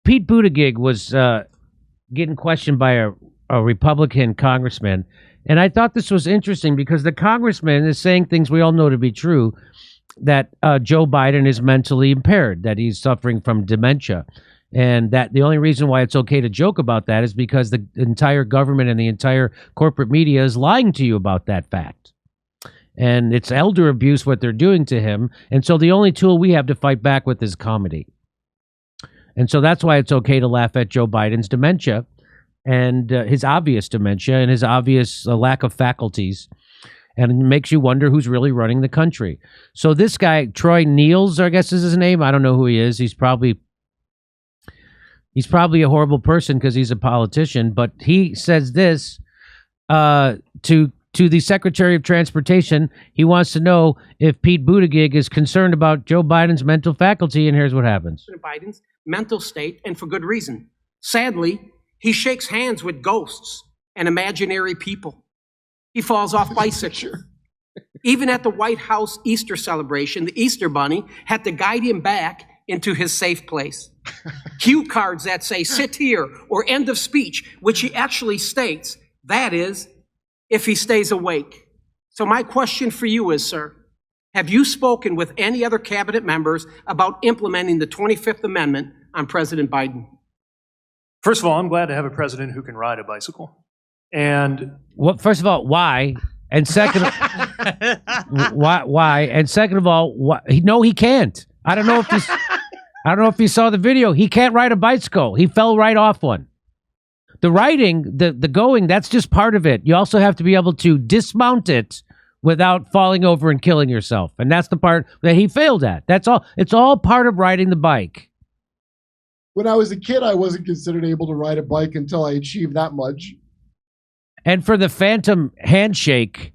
Pete Buttigieg was getting questioned by a Republican congressman, and I thought this was interesting because the congressman is saying things we all know to be true, that Joe Biden is mentally impaired, that he's suffering from dementia, and that the only reason why it's okay to joke about that is because the entire government and the entire corporate media is lying to you about that fact. And it's elder abuse what they're doing to him, and so the only tool we have to fight back with is comedy. And so that's why it's okay to laugh at Joe Biden's dementia and his obvious dementia and his obvious lack of faculties. And it makes you wonder who's really running the country. So this guy, Troy Nehls, I guess is his name. I don't know who he is. He's probably a horrible person because he's a politician. But he says this to the Secretary of Transportation. He wants to know if Pete Buttigieg is concerned about Joe Biden's mental faculty. And here's what happens. Biden's mental state, and for good reason. Sadly, he shakes hands with ghosts and imaginary people. He falls off bicycles. Even at the White House Easter celebration, the Easter Bunny had to guide him back into his safe place. Cue cards that say, sit here, or end of speech, which he actually states, that is, if he stays awake. So my question for you is, sir, have you spoken with any other cabinet members about implementing the 25th Amendment on President Biden? First of all, I'm glad to have a president who can ride a bicycle. And well, first of all, why? And second, why? And second of all, no, he can't. I don't know if you saw the video. He can't ride a bicycle. He fell right off one. The riding, the going, that's just part of it. You also have to be able to dismount it without falling over and killing yourself. And that's the part that he failed at. That's all. It's all part of riding the bike. When I was a kid, I wasn't considered able to ride a bike until I achieved that much. And for the phantom handshake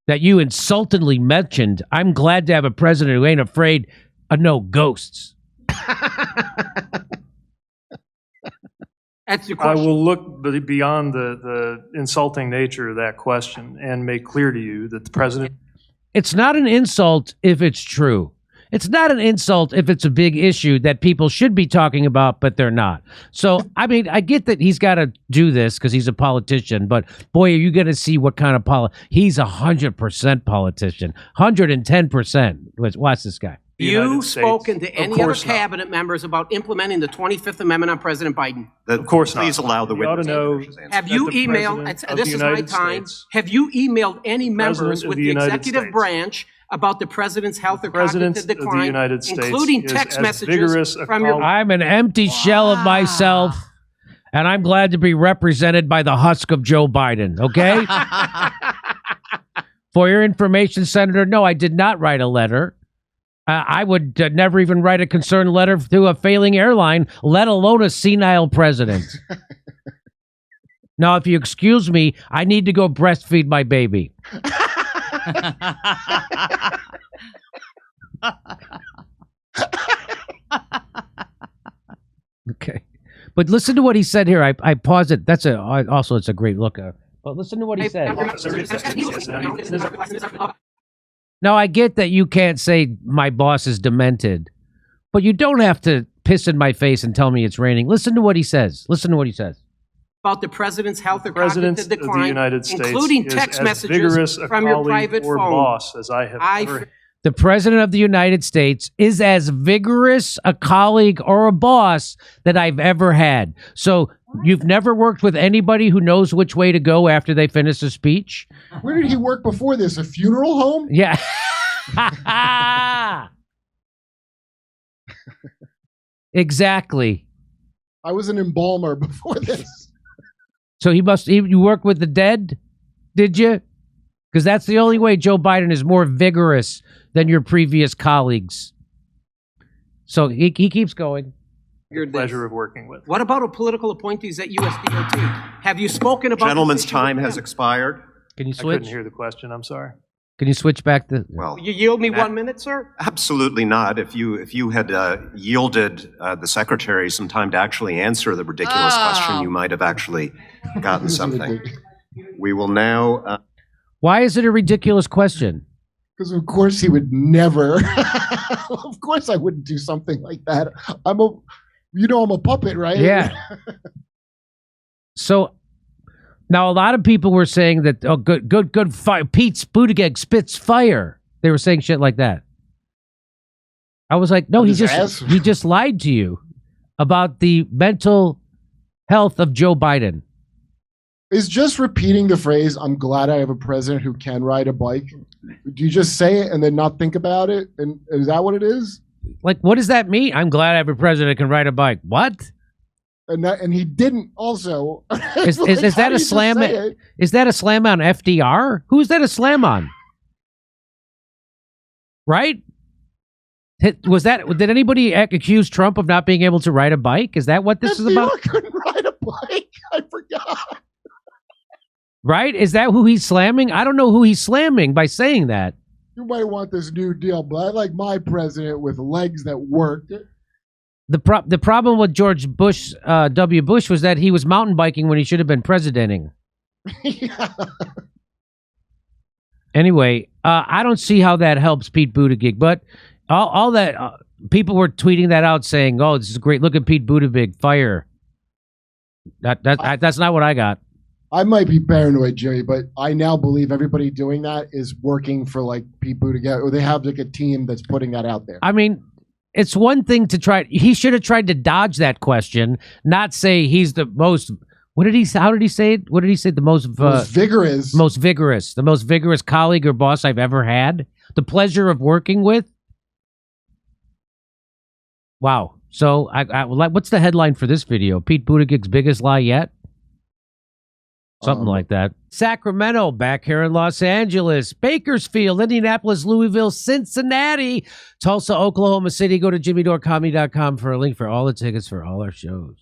that you insultingly mentioned, I'm glad to have a president who ain't afraid of no ghosts. That's your I question. will look beyond the insulting nature of that question and make clear to you that the president... It's not an insult if it's true. It's not an insult if it's a big issue that people should be talking about, but they're not. So, I mean, I get that he's got to do this because he's a politician, but boy, are you going to see what kind of he's 100% politician, 110%. Watch this guy. You spoken to any other cabinet members about implementing the 25th Amendment on President Biden? Of course not. Please allow the witness know. Have you emailed, this is my time, have you emailed any members with the executive branch about the president's health or cognitive decline, including text messages from your... I'm an empty shell of myself, and I'm glad to be represented by the husk of Joe Biden, okay? For your information, Senator, no, I did not write a letter. I would never even write a concerned letter to a failing airline, let alone a senile president. Now, if you excuse me, I need to go breastfeed my baby. Okay, but listen to what he said here. I pause it. That's also it's a great look. But listen to what he said. Now, I get that you can't say my boss is demented, but you don't have to piss in my face and tell me it's raining. Listen to what he says. Listen to what he says. About the president's health or cognitive decline, including text messages from your private phone. Boss as I have ever... The president of the United States is as vigorous a colleague or a boss that I've ever had. So you've never worked with anybody who knows which way to go after they finish a speech? Where did he work before this? A funeral home? Yeah. Exactly. I was an embalmer before this. So you worked with the dead, did you? Because that's the only way Joe Biden is more vigorous than your previous colleagues. So he keeps going. Pleasure of working with. What about political appointees at USDOT? Have you spoken about... Gentleman's time has expired. Can you I switch? couldn't hear the question. I'm sorry. Can you switch back to... Well, You yield me 1 minute, sir? absolutely not. If you had yielded the secretary some time to actually answer the ridiculous question, you might have actually gotten something. We will now... Why is it a ridiculous question? Because of course he would never. Of course I wouldn't do something like that. You know I'm a puppet, right? Yeah. So now a lot of people were saying that, oh, good fire. Pete Buttigieg spits fire. They were saying shit like that. I was like, no, he just lied to you about the mental health of Joe Biden. Is just repeating the phrase, I'm glad I have a president who can ride a bike. Do you just say it and then not think about it? And is that what it is? Like, what does that mean? I'm glad I have a president who can ride a bike. What? And he didn't also. Is that a slam? Is that a slam on FDR? Who's that a slam on? Right? Was that? Did anybody accuse Trump of not being able to ride a bike? Is that what this is about? FDR couldn't ride a bike. I forgot. Right? Is that who he's slamming? I don't know who he's slamming by saying that. You might want this new deal, but I like my president with legs that work. The problem with George Bush, W. Bush, was that he was mountain biking when he should have been presidenting. Yeah. Anyway, I don't see how that helps Pete Buttigieg, but all that people were tweeting that out saying, "Oh, this is great. Look at Pete Buttigieg, fire." That's not what I got. I might be paranoid, Jerry, but I now believe everybody doing that is working for like Pete Buttigieg, or they have like a team that's putting that out there. I mean, it's one thing to try. He should have tried to dodge that question, not say he's the most. What did he? How did he say it? What did he say? The most vigorous, the most vigorous colleague or boss I've ever had. The pleasure of working with. Wow. So, what's the headline for this video? Pete Buttigieg's biggest lie yet? Something like that. Sacramento, back here in Los Angeles, Bakersfield, Indianapolis, Louisville, Cincinnati, Tulsa, Oklahoma City. Go to jimmydorecomedy.com for a link for all the tickets for all our shows.